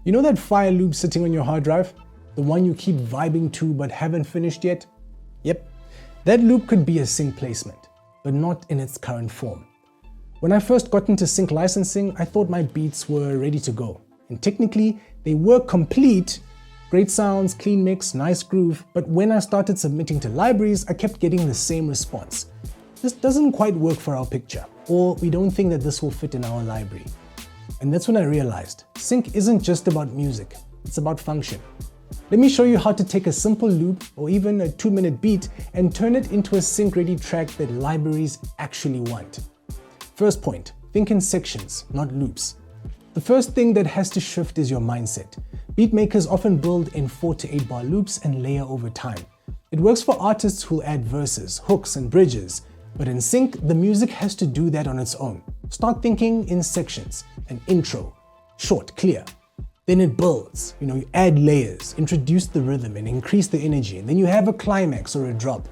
You know that fire loop sitting on your hard drive? The one you keep vibing to but haven't finished yet? Yep, that loop could be a sync placement, but not in its current form. When I first got into sync licensing, I thought my beats were ready to go. And technically, they were complete. Great sounds, clean mix, nice groove, but when I started submitting to libraries, I kept getting the same response. This doesn't quite work for our picture, or we don't think that this will fit in our library. And that's when I realized, sync isn't just about music, it's about function. Let me show you how to take a simple loop or even a 2-minute beat and turn it into a sync-ready track that libraries actually want. First point, think in sections, not loops. The first thing that has to shift is your mindset. Beatmakers often build in 4 to 8 bar loops and layer over time. It works for artists who'll add verses, hooks, and bridges. But in sync, the music has to do that on its own. Start thinking in sections, an intro, short, clear. Then it builds, you add layers, introduce the rhythm and increase the energy. And then you have a climax or a drop,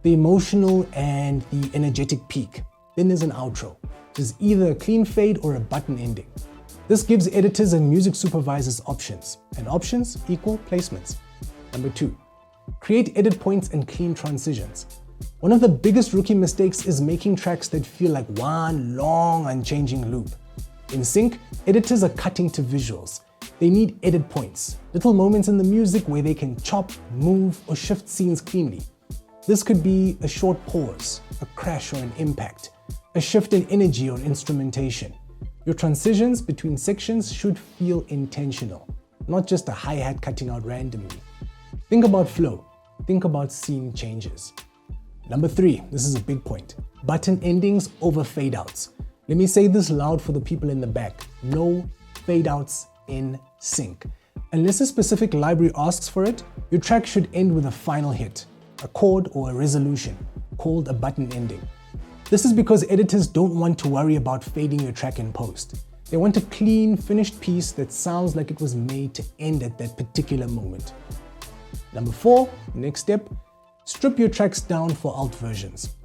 the emotional and the energetic peak. Then there's an outro, which is either a clean fade or a button ending. This gives editors and music supervisors options, and options equal placements. Number 2, create edit points and clean transitions. One of the biggest rookie mistakes is making tracks that feel like one long, unchanging loop. In sync, editors are cutting to visuals. They need edit points, little moments in the music where they can chop, move, or shift scenes cleanly. This could be a short pause, a crash or an impact, a shift in energy or instrumentation. Your transitions between sections should feel intentional, not just a hi-hat cutting out randomly. Think about flow. Think about scene changes. Number 3, this is a big point. Button endings over fade outs. Let me say this loud for the people in the back. No fade outs in sync. Unless a specific library asks for it, your track should end with a final hit, a chord or a resolution, called a button ending. This is because editors don't want to worry about fading your track in post. They want a clean, finished piece that sounds like it was made to end at that particular moment. Number 4, next step, strip your tracks down for alt versions.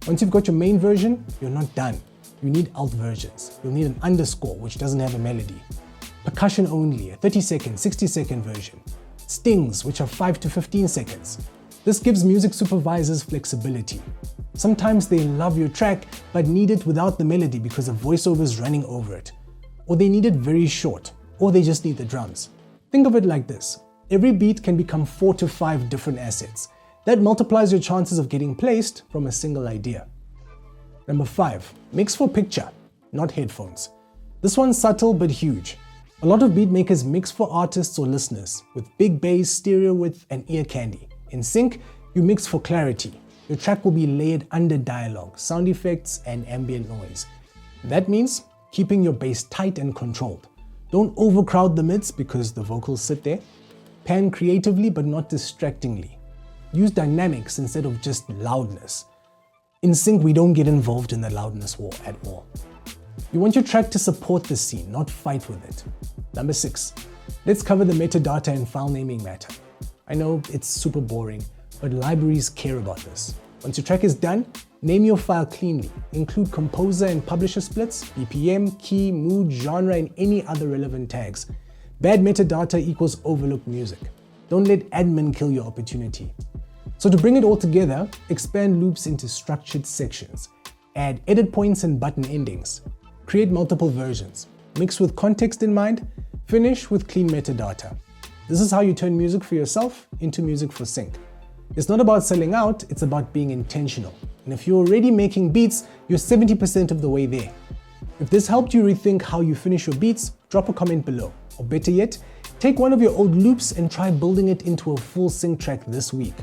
Once you've got your main version, you're not done. You need alt versions. You'll need an underscore, which doesn't have a melody. Percussion only, a 30-second, 60-second version. Stings, which are 5 to 15 seconds. This gives music supervisors flexibility. Sometimes they love your track, but need it without the melody because a voiceover is running over it. Or they need it very short, or they just need the drums. Think of it like this. Every beat can become 4 to 5 different assets. That multiplies your chances of getting placed from a single idea. Number 5, mix for picture, not headphones. This one's subtle but huge. A lot of beatmakers mix for artists or listeners with big bass, stereo width, and ear candy. In sync, you mix for clarity. Your track will be layered under dialogue, sound effects, and ambient noise. That means keeping your bass tight and controlled. Don't overcrowd the mids because the vocals sit there. Pan creatively but not distractingly. Use dynamics instead of just loudness. In sync, we don't get involved in the loudness war at all. You want your track to support the scene, not fight with it. Number 6, let's cover the metadata and file naming matter. I know it's super boring, but libraries care about this. Once your track is done, name your file cleanly. Include composer and publisher splits, BPM, key, mood, genre, and any other relevant tags. Bad metadata equals overlooked music. Don't let admin kill your opportunity. So to bring it all together, expand loops into structured sections. Add edit points and button endings. Create multiple versions. Mix with context in mind. Finish with clean metadata. This is how you turn music for yourself into music for sync. It's not about selling out, it's about being intentional. And if you're already making beats, you're 70% of the way there. If this helped you rethink how you finish your beats, drop a comment below. Or better yet, take one of your old loops and try building it into a full sync track this week.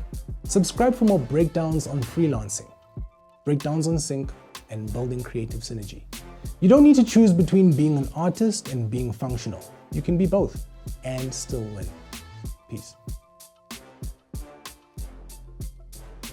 Subscribe for more breakdowns on freelancing, breakdowns on sync, and building creative synergy. You don't need to choose between being an artist and being functional. You can be both and still win. Peace.